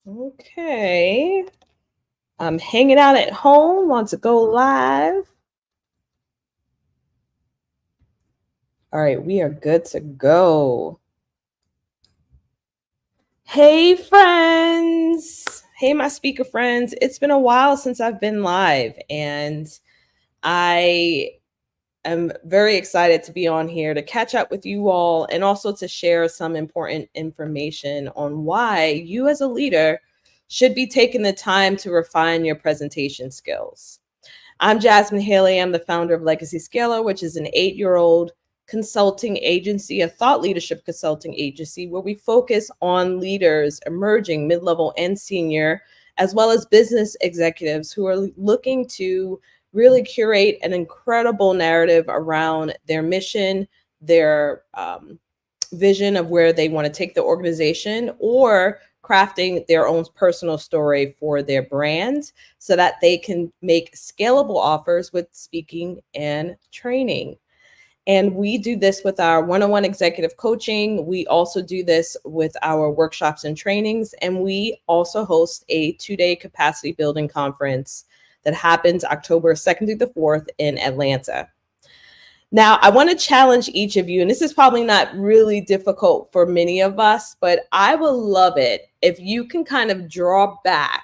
Okay. I'm hanging out at home, want to go live. All right, we are good to go. Hey, friends. Hey, my speaker friends. It's been a while since I've been live, and I am very excited to be on here to catch up with you all and also to share some important information on why you, as a leader, should be taking the time to refine your presentation skills. I'm Jasmine Haley. I'm the founder of Legacy Scaler, which is an 8-year-old consulting agency, a thought leadership consulting agency, where we focus on leaders, emerging, mid-level, and senior, as well as business executives who are looking to really curate an incredible narrative around their mission, their vision of where they want to take the organization, or crafting their own personal story for their brand so that they can make scalable offers with speaking and training. And we do this with our one-on-one executive coaching. We also do this with our workshops and trainings. And we also host a 2-day capacity building conference that happens October 2nd through the 4th in Atlanta. Now, I want to challenge each of you, and this is probably not really difficult for many of us, but I would love it if you can kind of draw back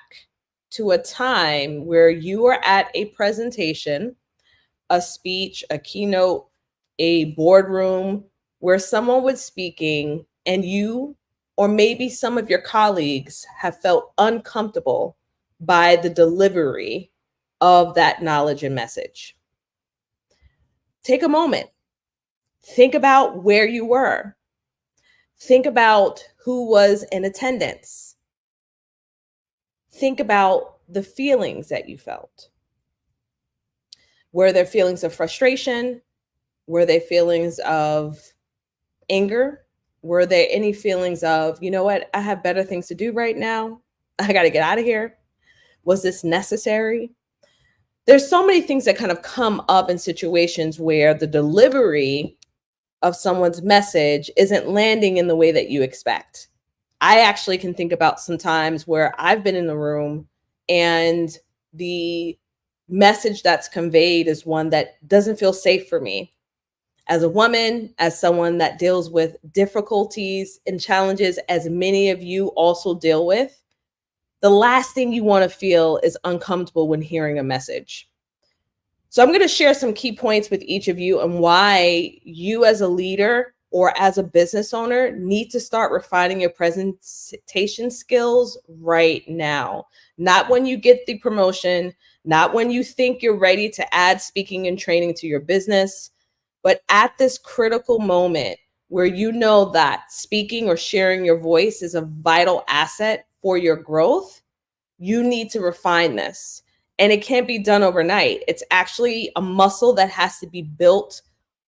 to a time where you were at a presentation, a speech, a keynote, a boardroom, where someone was speaking and you, or maybe some of your colleagues, have felt uncomfortable by the delivery of that knowledge and message. Take a moment. Think about where you were. Think about who was in attendance. Think about the feelings that you felt. Were there feelings of frustration? Were there feelings of anger? Were there any feelings of, you know what, I have better things to do right now. I got to get out of here. Was this necessary? There's so many things that kind of come up in situations where the delivery of someone's message isn't landing in the way that you expect. I actually can think about some times where I've been in the room and the message that's conveyed is one that doesn't feel safe for me. As a woman, as someone that deals with difficulties and challenges, as many of you also deal with, the last thing you want to feel is uncomfortable when hearing a message. So I'm going to share some key points with each of you on why you, as a leader or as a business owner, need to start refining your presentation skills right now. Not when you get the promotion, not when you think you're ready to add speaking and training to your business, but at this critical moment where you know that speaking or sharing your voice is a vital asset for your growth, you need to refine this. And it can't be done overnight. It's actually a muscle that has to be built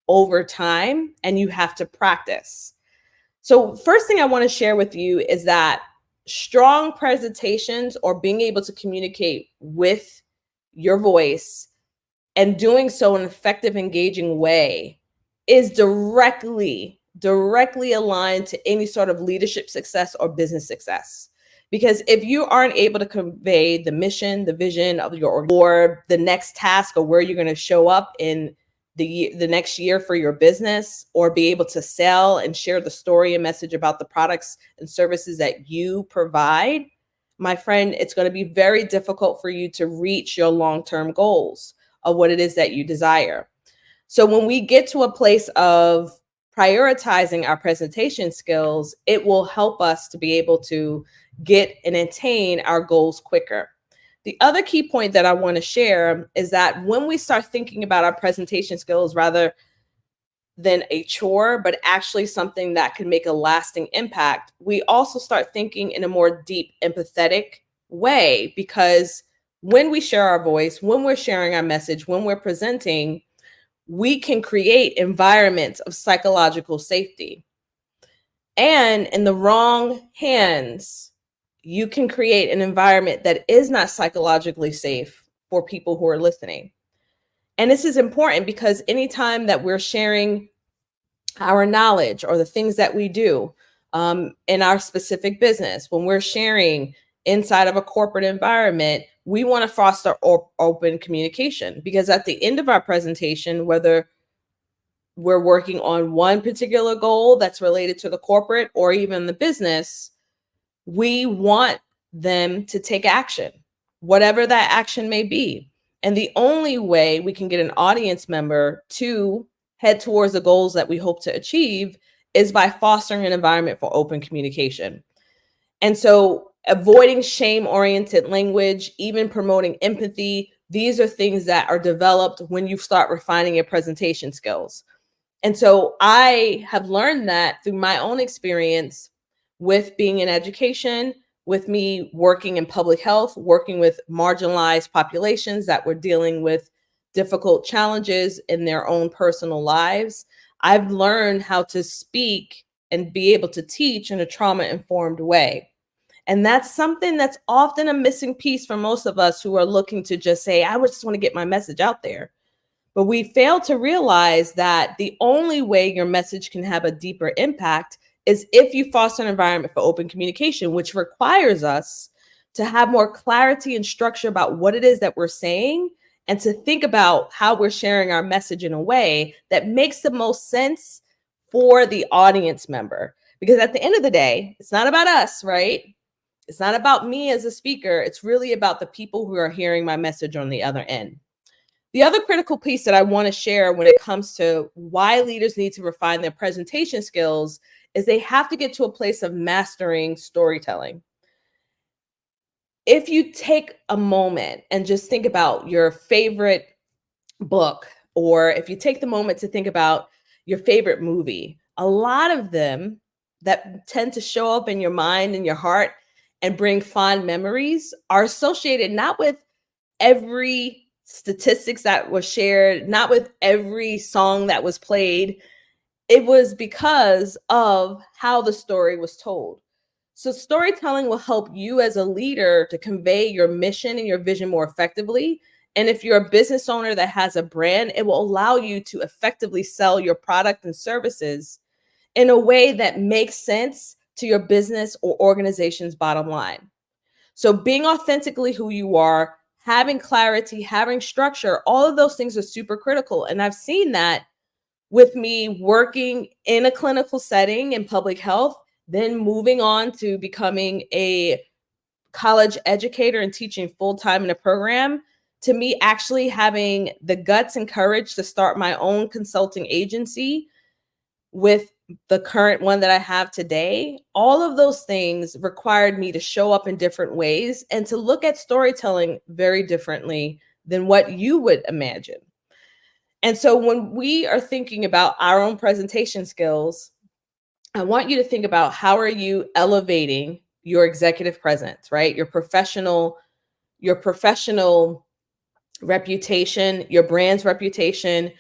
over time, and you have to practice. So first thing I want to share with you is that strong presentations, or being able to communicate with your voice and doing so in an effective, engaging way, is directly aligned to any sort of leadership success or business success. Because if you aren't able to convey the mission, the vision of your, or the next task, or where you're going to show up in the next year for your business, or be able to sell and share the story and message about the products and services that you provide, my friend, it's going to be very difficult for you to reach your long-term goals of what it is that you desire. So when we get to a place of prioritizing our presentation skills, it will help us to be able to get and attain our goals quicker. The other key point that I want to share is that when we start thinking about our presentation skills rather than a chore, but actually something that can make a lasting impact, we also start thinking in a more deep, empathetic way. Because when we share our voice, when we're sharing our message, when we're presenting, we can create environments of psychological safety. And in the wrong hands, you can create an environment that is not psychologically safe for people who are listening. And this is important because anytime that we're sharing our knowledge or the things that we do in our specific business, when we're sharing inside of a corporate environment, we want to foster open communication, because at the end of our presentation, whether we're working on one particular goal that's related to the corporate or even the business, we want them to take action, whatever that action may be. And the only way we can get an audience member to head towards the goals that we hope to achieve is by fostering an environment for open communication. And so, avoiding shame oriented language, even promoting empathy, these are things that are developed when you start refining your presentation skills. And so I have learned that through my own experience with being in education, with me working in public health, working with marginalized populations that were dealing with difficult challenges in their own personal lives. I've learned how to speak and be able to teach in a trauma informed way. And that's something that's often a missing piece for most of us who are looking to just say, I just want to get my message out there. But we fail to realize that the only way your message can have a deeper impact is if you foster an environment for open communication, which requires us to have more clarity and structure about what it is that we're saying, and to think about how we're sharing our message in a way that makes the most sense for the audience member. Because at the end of the day, it's not about us, right? It's not about me as a speaker. It's really about the people who are hearing my message on the other end. The other critical piece that I want to share when it comes to why leaders need to refine their presentation skills is they have to get to a place of mastering storytelling. If you take a moment and just think about your favorite book, or if you take the moment to think about your favorite movie, a lot of them that tend to show up in your mind and your heart and bring fond memories are associated not with every statistics that was shared, not with every song that was played. It was because of how the story was told. So storytelling will help you as a leader to convey your mission and your vision more effectively. And if you're a business owner that has a brand, it will allow you to effectively sell your product and services in a way that makes sense to your business or organization's bottom line. So being authentically who you are, having clarity, having structure, all of those things are super critical. And I've seen that with me working in a clinical setting in public health, then moving on to becoming a college educator and teaching full-time in a program, to me actually having the guts and courage to start my own consulting agency with the current one that I have today. All of those things required me to show up in different ways and to look at storytelling very differently than what you would imagine. And so when we are thinking about our own presentation skills, I want you to think about, how are you elevating your executive presence, right? Your professional reputation, your brand's reputation.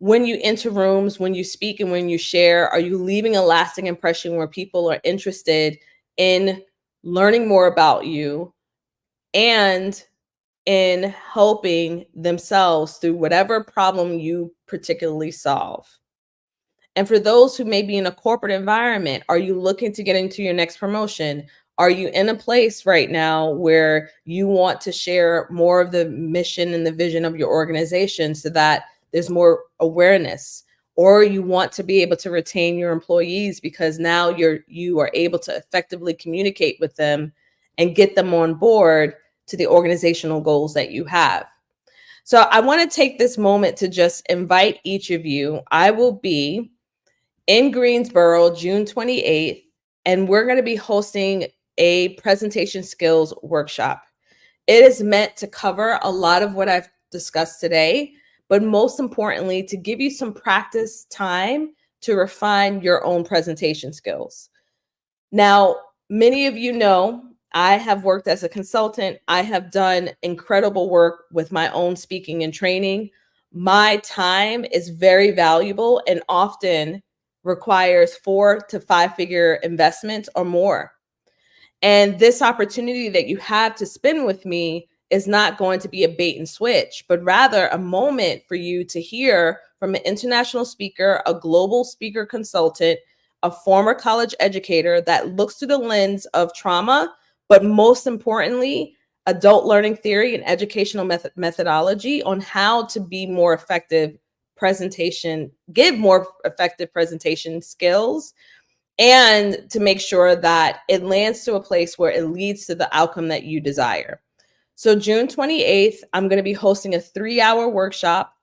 When you enter rooms, when you speak and when you share, are you leaving a lasting impression where people are interested in learning more about you and in helping themselves through whatever problem you particularly solve? And for those who may be in a corporate environment, are you looking to get into your next promotion? Are you in a place right now where you want to share more of the mission and the vision of your organization so that there's more awareness? Or you want to be able to retain your employees because now you are able to effectively communicate with them and get them on board to the organizational goals that you have. So I want to take this moment to just invite each of you. I will be in Greensboro, June 28th, and we're going to be hosting a presentation skills workshop. It is meant to cover a lot of what I've discussed today, but most importantly, to give you some practice time to refine your own presentation skills. Now, many of you know I have worked as a consultant. I have done incredible work with my own speaking and training. My time is very valuable and often requires 4 to 5 figure investments or more. And this opportunity that you have to spend with me is not going to be a bait and switch, but rather a moment for you to hear from an international speaker, a global speaker consultant, a former college educator that looks through the lens of trauma, but most importantly, adult learning theory and educational methodology on how to be more effective presentation, give more effective presentation skills, and to make sure that it lands to a place where it leads to the outcome that you desire. So June 28th, I'm going to be hosting a 3-hour workshop,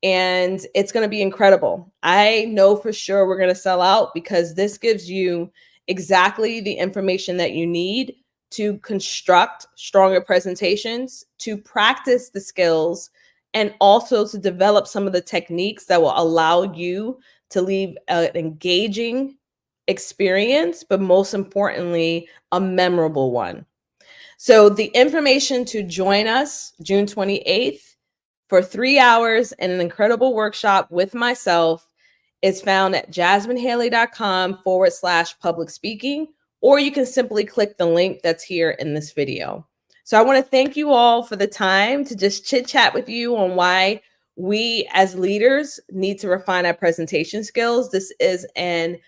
and it's going to be incredible. I know for sure we're going to sell out because this gives you exactly the information that you need to construct stronger presentations, to practice the skills, and also to develop some of the techniques that will allow you to leave an engaging experience, but most importantly, a memorable one. So the information to join us June 28th for 3 hours and an incredible workshop with myself is found at jasminehaley.com/public speaking, or you can simply click the link that's here in this video. So I want to thank you all for the time to just chit chat with you on why we as leaders need to refine our presentation skills. This is an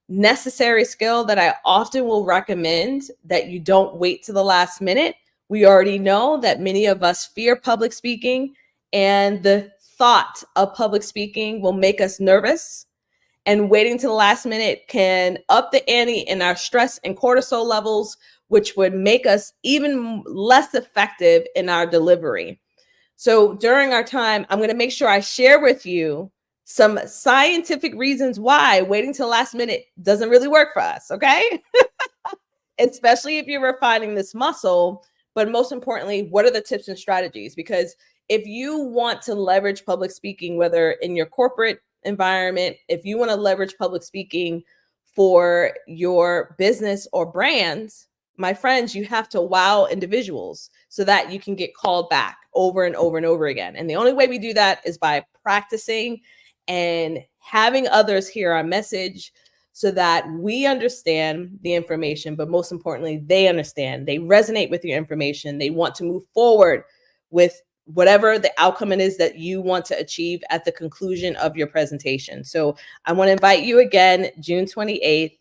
necessary skill that I often will recommend that you don't wait to the last minute. We already know that many of us fear public speaking, and the thought of public speaking will make us nervous. And waiting to the last minute can up the ante in our stress and cortisol levels, which would make us even less effective in our delivery. So during our time, I'm going to make sure I share with you some scientific reasons why waiting till the last minute doesn't really work for us, okay? Especially if you're refining this muscle. But most importantly, what are the tips and strategies? Because if you want to leverage public speaking, whether in your corporate environment, if you want to leverage public speaking for your business or brands, my friends, you have to wow individuals so that you can get called back over and over and over again. And the only way we do that is by practicing and having others hear our message so that we understand the information, but most importantly, they understand, they resonate with your information, they want to move forward with whatever the outcome it is that you want to achieve at the conclusion of your presentation. So I want to invite you again, June 28th.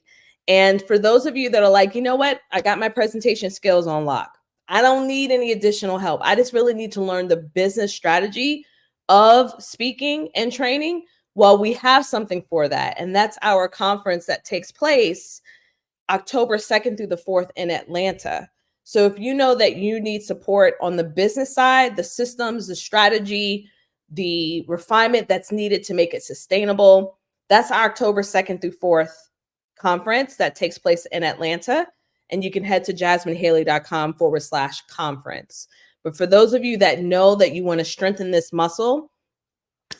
And for those of you that are like, you know what, I got my presentation skills on lock. I don't need any additional help. I just really need to learn the business strategy of speaking and training. Well, we have something for that. And that's our conference that takes place October 2nd through the 4th in Atlanta. So if you know that you need support on the business side, the systems, the strategy, the refinement that's needed to make it sustainable, that's our October 2nd through 4th conference that takes place in Atlanta. And you can head to jasminehaley.com/conference. But for those of you that know that you want to strengthen this muscle,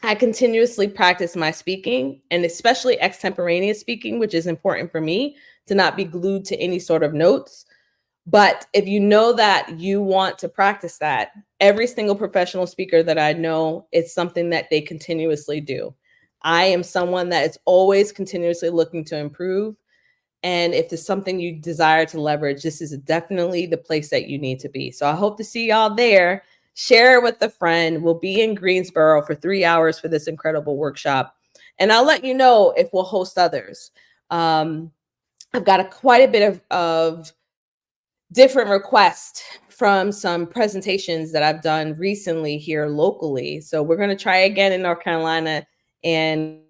I continuously practice my speaking, and especially extemporaneous speaking, which is important for me to not be glued to any sort of notes. But if you know that you want to practice that, every single professional speaker that I know, it's something that they continuously do. I am someone that is always continuously looking to improve. And if there's something you desire to leverage, this is definitely the place that you need to be. So I hope to see y'all there. Share it with a friend. We'll be in Greensboro for 3 hours for this incredible workshop. And I'll let you know if we'll host others. I've got quite a bit of different requests from some presentations that I've done recently here locally. So we're going to try again in North Carolina and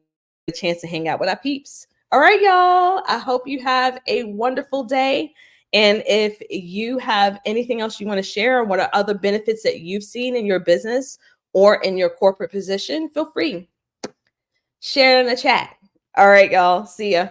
a chance to hang out with our peeps. All right, y'all. I hope you have a wonderful day. And if you have anything else you want to share, or what are other benefits that you've seen in your business or in your corporate position, feel free. Share in the chat. All right, y'all. See ya.